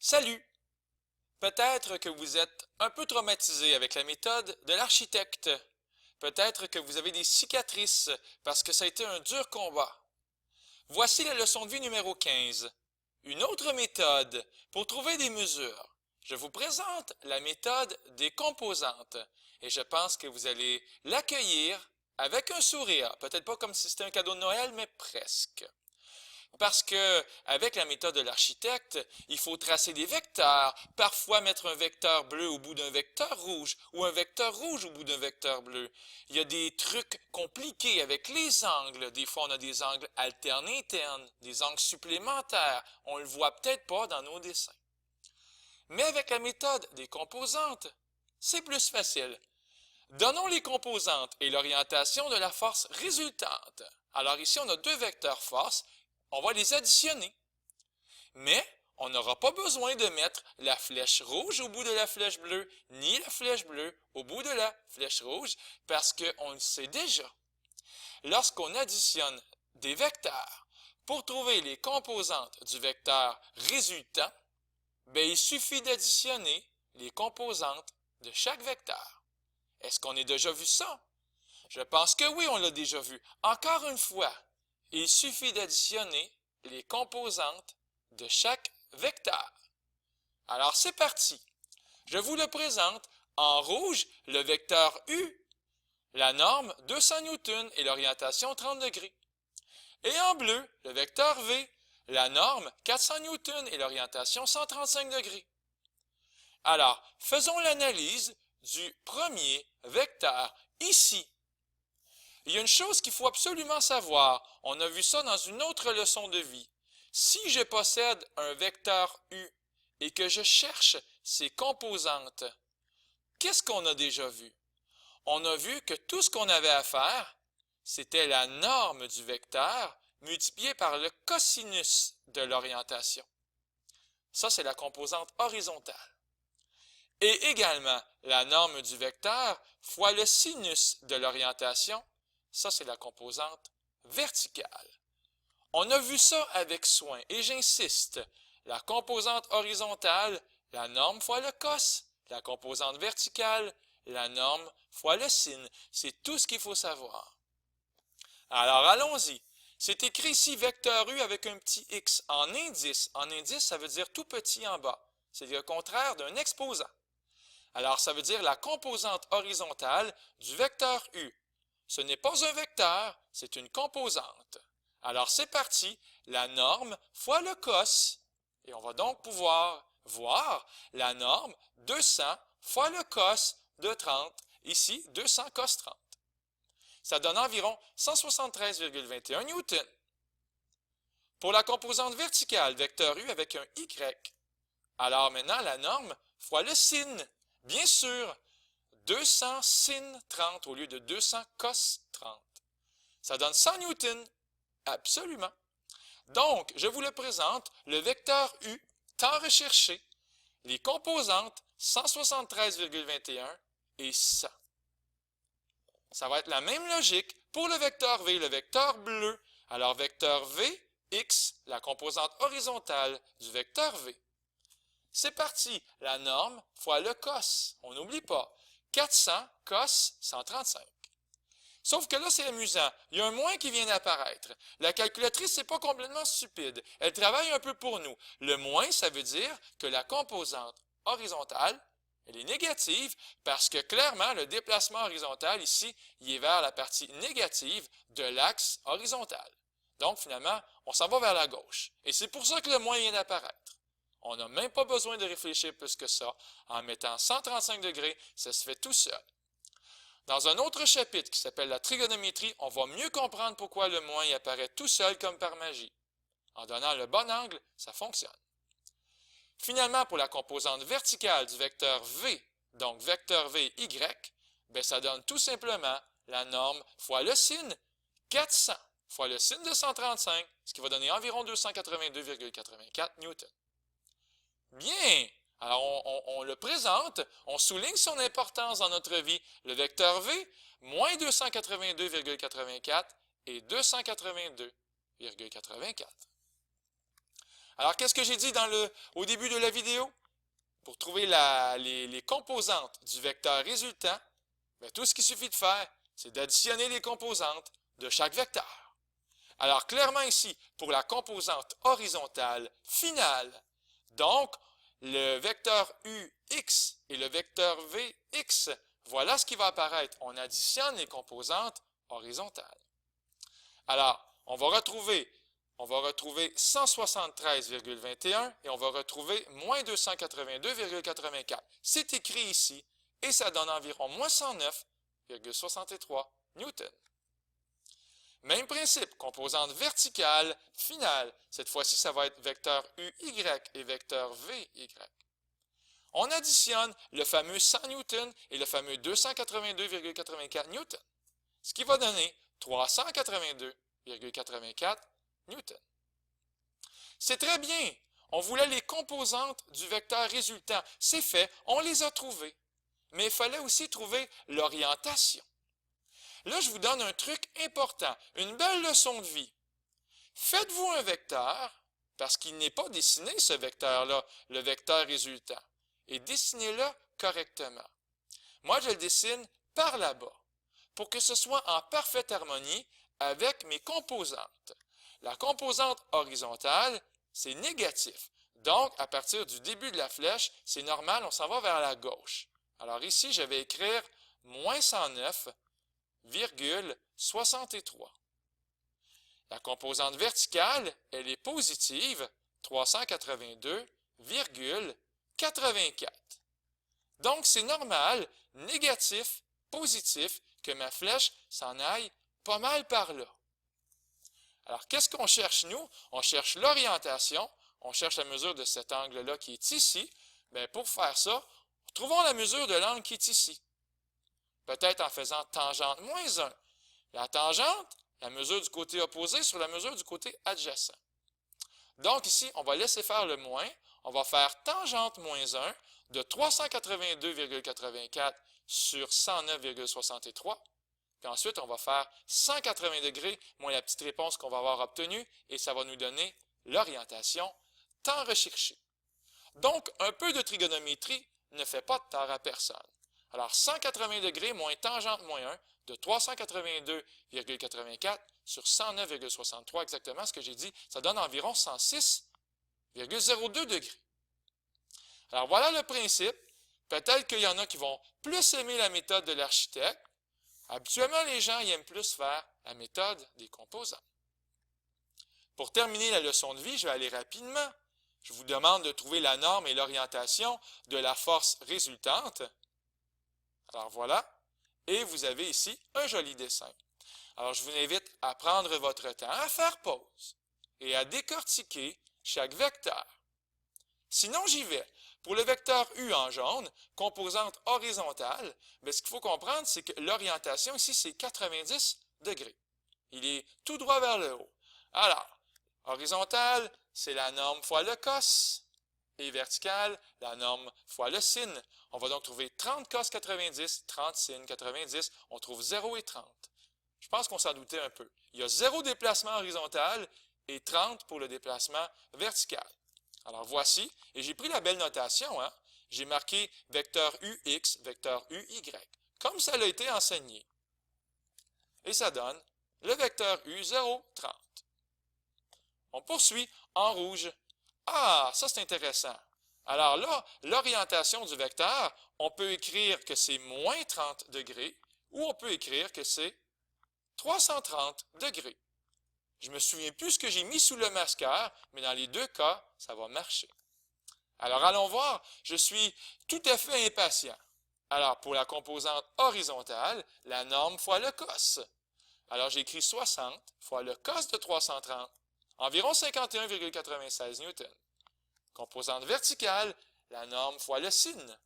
Salut! Peut-être que vous êtes un peu traumatisé avec la méthode de l'architecte. Peut-être que vous avez des cicatrices parce que ça a été un dur combat. Voici la leçon de vie numéro 15. Une autre méthode pour trouver des mesures. Je vous présente la méthode des composantes et je pense que vous allez l'accueillir avec un sourire. Peut-être pas comme si c'était un cadeau de Noël, mais presque. Parce que, avec la méthode de l'architecte, il faut tracer des vecteurs, parfois mettre un vecteur bleu au bout d'un vecteur rouge ou un vecteur rouge au bout d'un vecteur bleu. Il y a des trucs compliqués avec les angles. Des fois, on a des angles alternes-internes, des angles supplémentaires. On le voit peut-être pas dans nos dessins. Mais avec la méthode des composantes, c'est plus facile. Donnons les composantes et l'orientation de la force résultante. Alors ici, on a deux vecteurs force. On va les additionner. Mais on n'aura pas besoin de mettre la flèche rouge au bout de la flèche bleue, ni la flèche bleue au bout de la flèche rouge, parce qu'on le sait déjà. Lorsqu'on additionne des vecteurs pour trouver les composantes du vecteur résultant, il suffit d'additionner les composantes de chaque vecteur. Est-ce qu'on a déjà vu ça? Je pense que oui, on l'a déjà vu. Encore une fois, il suffit d'additionner les composantes de chaque vecteur. Alors c'est parti. Je vous le présente. En rouge, le vecteur U, la norme 200 newtons et l'orientation 30 degrés. Et en bleu, le vecteur V, la norme 400 newtons et l'orientation 135 degrés. Alors, faisons l'analyse du premier vecteur ici. Il y a une chose qu'il faut absolument savoir. On a vu ça dans une autre leçon de vie. Si je possède un vecteur U et que je cherche ses composantes, qu'est-ce qu'on a déjà vu? On a vu que tout ce qu'on avait à faire, c'était la norme du vecteur multipliée par le cosinus de l'orientation. Ça, c'est la composante horizontale. Et également, la norme du vecteur fois le sinus de l'orientation. Ça, c'est la composante verticale. On a vu ça avec soin, et j'insiste, la composante horizontale, la norme fois le cos, la composante verticale, la norme fois le sin. C'est tout ce qu'il faut savoir. Alors, allons-y. C'est écrit ici vecteur U avec un petit x en indice. En indice, ça veut dire tout petit en bas. C'est le contraire d'un exposant. Alors, ça veut dire la composante horizontale du vecteur U. Ce n'est pas un vecteur, c'est une composante. Alors, c'est parti, la norme fois le cos. Et on va donc pouvoir voir la norme 200 fois le cos de 30. Ici, 200 cos 30. Ça donne environ 173,21 newtons. Pour la composante verticale, vecteur U avec un Y. Alors maintenant, la norme fois le sin. Bien sûr, 200 sin 30 au lieu de 200 cos 30. Ça donne 100 newtons. Absolument. Donc, je vous le présente, le vecteur U, tant recherché, les composantes 173,21 et 100. Ça va être la même logique pour le vecteur V, le vecteur bleu. Alors, vecteur V, X, la composante horizontale du vecteur V. C'est parti, la norme fois le cos. On n'oublie pas. 400 cos 135. Sauf que là, c'est amusant. Il y a un moins qui vient d'apparaître. La calculatrice n'est pas complètement stupide. Elle travaille un peu pour nous. Le moins, ça veut dire que la composante horizontale, elle est négative parce que clairement, le déplacement horizontal ici, il est vers la partie négative de l'axe horizontal. Donc, finalement, on s'en va vers la gauche. Et c'est pour ça que le moins vient d'apparaître. On n'a même pas besoin de réfléchir plus que ça. En mettant 135 degrés, ça se fait tout seul. Dans un autre chapitre qui s'appelle la trigonométrie, on va mieux comprendre pourquoi le moins y apparaît tout seul comme par magie. En donnant le bon angle, ça fonctionne. Finalement, pour la composante verticale du vecteur V, donc vecteur V, Y, ça donne tout simplement la norme fois le sin 400 fois le sin de 135, ce qui va donner environ 282,84 newtons. Bien! Alors, on le présente, on souligne son importance dans notre vie. Le vecteur V, moins 282,84 et 282,84. Alors, qu'est-ce que j'ai dit au début de la vidéo? Pour trouver les composantes du vecteur résultant, bien, tout ce qu'il suffit de faire, c'est d'additionner les composantes de chaque vecteur. Alors, clairement ici, pour la composante horizontale finale, donc, le vecteur UX et le vecteur VX, voilà ce qui va apparaître. On additionne les composantes horizontales. Alors, on va retrouver 173,21 et on va retrouver moins 282,84. C'est écrit ici et ça donne environ moins 109,63 newtons. Même principe, composante verticale, finale. Cette fois-ci, ça va être vecteur UY et vecteur VY. On additionne le fameux 100 newtons et le fameux 282,84 newtons, ce qui va donner 382,84 newtons. C'est très bien. On voulait les composantes du vecteur résultant. C'est fait, on les a trouvées. Mais il fallait aussi trouver l'orientation. Là, je vous donne un truc important, une belle leçon de vie. Faites-vous un vecteur, parce qu'il n'est pas dessiné ce vecteur-là, le vecteur résultant, et dessinez-le correctement. Moi, je le dessine par là-bas, pour que ce soit en parfaite harmonie avec mes composantes. La composante horizontale, c'est négatif. Donc, à partir du début de la flèche, c'est normal, on s'en va vers la gauche. Alors ici, je vais écrire moins 109,63. La composante verticale, elle est positive, 382,84. Donc, c'est normal, négatif, positif, que ma flèche s'en aille pas mal par là. Alors, qu'est-ce qu'on cherche, nous? On cherche l'orientation, on cherche la mesure de cet angle-là qui est ici. Bien, pour faire ça, trouvons la mesure de l'angle qui est ici. Peut-être en faisant tangente moins 1. La tangente, la mesure du côté opposé sur la mesure du côté adjacent. Donc ici, on va laisser faire le moins. On va faire tangente moins 1 de 382,84 sur 109,63. Puis ensuite, on va faire 180 degrés moins la petite réponse qu'on va avoir obtenue et ça va nous donner l'orientation tant recherchée. Donc, un peu de trigonométrie ne fait pas de tort à personne. Alors, 180 degrés moins tangente moins 1 de 382,84 sur 109,63, exactement ce que j'ai dit, ça donne environ 106,02 degrés. Alors, voilà le principe. Peut-être qu'il y en a qui vont plus aimer la méthode de l'architecte. Habituellement, les gens aiment plus faire la méthode des composants. Pour terminer la leçon de vie, je vais aller rapidement. Je vous demande de trouver la norme et l'orientation de la force résultante. Alors voilà, et vous avez ici un joli dessin. Alors je vous invite à prendre votre temps, à faire pause et à décortiquer chaque vecteur. Sinon, j'y vais. Pour le vecteur U en jaune, composante horizontale, bien, ce qu'il faut comprendre, c'est que l'orientation ici, c'est 90 degrés. Il est tout droit vers le haut. Alors, horizontale, c'est la norme fois le cos. Et verticale, la norme fois le sin. On va donc trouver 30 cos 90, 30 sin 90. On trouve 0 et 30. Je pense qu'on s'en doutait un peu. Il y a 0 déplacement horizontal et 30 pour le déplacement vertical. Alors voici, et j'ai pris la belle notation, hein? J'ai marqué vecteur UX, vecteur UY, comme ça a été enseigné. Et ça donne le vecteur U 0, 30. On poursuit en rouge. Ah, ça c'est intéressant. Alors là, l'orientation du vecteur, on peut écrire que c'est moins 30 degrés ou on peut écrire que c'est 330 degrés. Je me souviens plus ce que j'ai mis sous le masqueur, mais dans les deux cas, ça va marcher. Alors allons voir, je suis tout à fait impatient. Alors pour la composante horizontale, la norme fois le cos. Alors j'écris 60 fois le cos de 330, environ 51,96 newtons. Composante verticale, la norme fois le sin.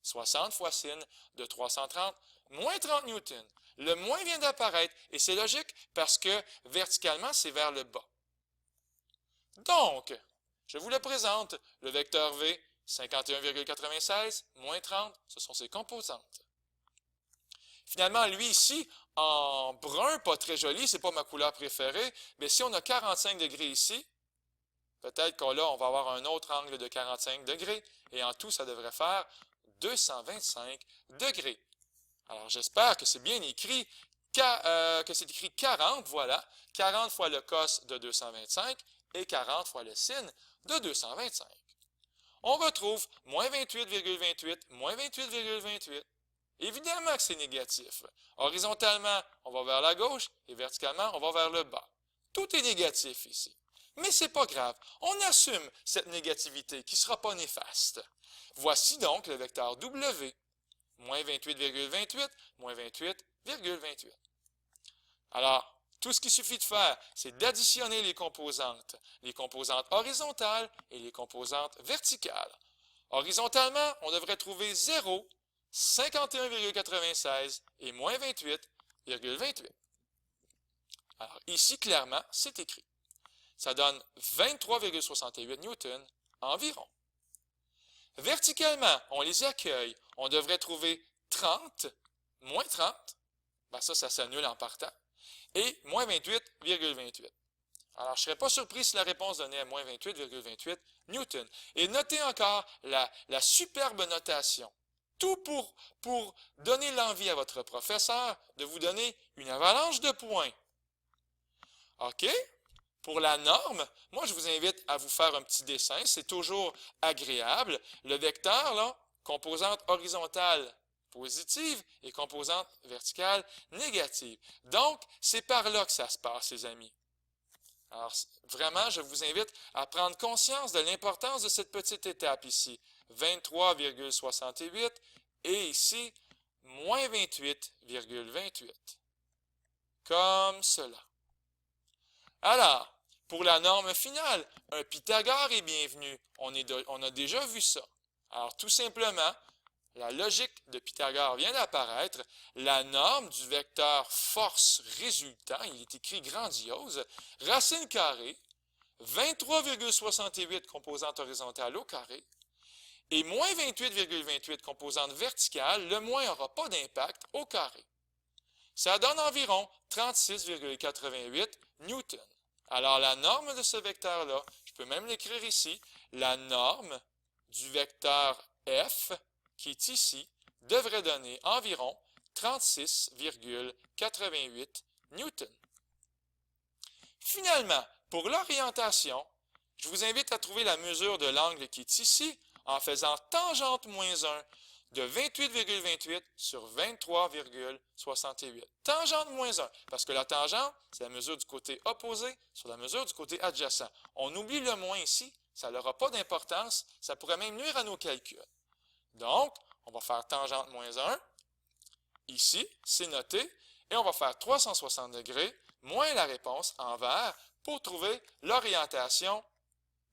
60 fois sin de 330, moins 30 newtons. Le moins vient d'apparaître, et c'est logique parce que verticalement, c'est vers le bas. Donc, je vous le présente, le vecteur V, 51,96, moins 30, ce sont ses composantes. Finalement, lui ici, en brun, pas très joli, c'est pas ma couleur préférée, mais si on a 45 degrés ici, Peut-être qu'on là, on va avoir un autre angle de 45 degrés, et en tout, ça devrait faire 225 degrés. Alors, j'espère que c'est bien écrit, que c'est écrit 40, voilà, 40 fois le cos de 225 et 40 fois le sin de 225. On retrouve moins 28,28, moins 28,28. Évidemment que c'est négatif. Horizontalement, on va vers la gauche et verticalement, on va vers le bas. Tout est négatif ici. Mais ce n'est pas grave. On assume cette négativité qui ne sera pas néfaste. Voici donc le vecteur W. Moins 28,28, moins 28,28. Alors, tout ce qu'il suffit de faire, c'est d'additionner les composantes horizontales et les composantes verticales. Horizontalement, on devrait trouver 0, 51,96 et moins 28,28. Alors ici, clairement, c'est écrit. Ça donne 23,68 newtons environ. Verticalement, on les accueille. On devrait trouver 30, moins 30, ben ça s'annule en partant, et moins 28,28. Alors, je ne serais pas surpris si la réponse donnait moins 28,28 newtons. Et notez encore la superbe notation. Tout pour donner l'envie à votre professeur de vous donner une avalanche de points. OK? Pour la norme, moi, je vous invite à vous faire un petit dessin. C'est toujours agréable. Le vecteur, là, composante horizontale positive et composante verticale négative. Donc, c'est par là que ça se passe, les amis. Alors, vraiment, je vous invite à prendre conscience de l'importance de cette petite étape ici. 23,68 et ici, moins 28,28. Comme cela. Alors, pour la norme finale, un Pythagore est bienvenu. On a déjà vu ça. Alors, tout simplement, la logique de Pythagore vient d'apparaître. La norme du vecteur force résultant, il est écrit grandiose, racine carrée, 23,68 composante horizontale au carré, et moins 28,28 composante verticale, le moins n'aura pas d'impact au carré. Ça donne environ 36,88 newtons. Alors, la norme de ce vecteur-là, je peux même l'écrire ici, la norme du vecteur f, qui est ici, devrait donner environ 36,88 newtons. Finalement, pour l'orientation, je vous invite à trouver la mesure de l'angle qui est ici en faisant tangente moins 1 de 28,28 sur 23,68. Tangente moins 1, parce que la tangente, c'est la mesure du côté opposé sur la mesure du côté adjacent. On oublie le moins ici, ça n'aura pas d'importance, ça pourrait même nuire à nos calculs. Donc, on va faire tangente moins 1, ici, c'est noté, et on va faire 360 degrés, moins la réponse en vert, pour trouver l'orientation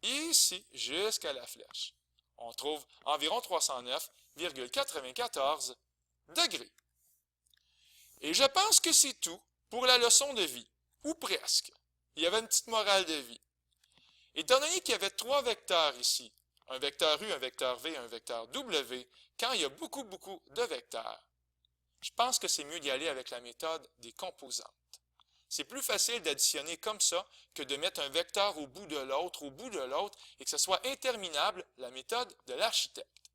ici, jusqu'à la flèche. On trouve environ 309,94 degrés. Et je pense que c'est tout pour la leçon de vie, ou presque. Il y avait une petite morale de vie. Étant donné qu'il y avait trois vecteurs ici, un vecteur U, un vecteur V et un vecteur W, quand il y a beaucoup de vecteurs, je pense que c'est mieux d'y aller avec la méthode des composantes. C'est plus facile d'additionner comme ça que de mettre un vecteur au bout de l'autre, et que ce soit interminable, la méthode de l'architecte.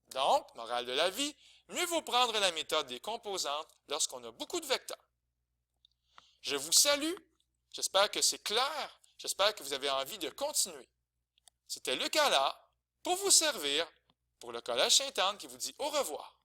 Donc, morale de la vie, mieux vaut prendre la méthode des composantes lorsqu'on a beaucoup de vecteurs. Je vous salue, j'espère que c'est clair, j'espère que vous avez envie de continuer. C'était Luc Allard pour vous servir pour le Collège Sainte-Anne qui vous dit au revoir.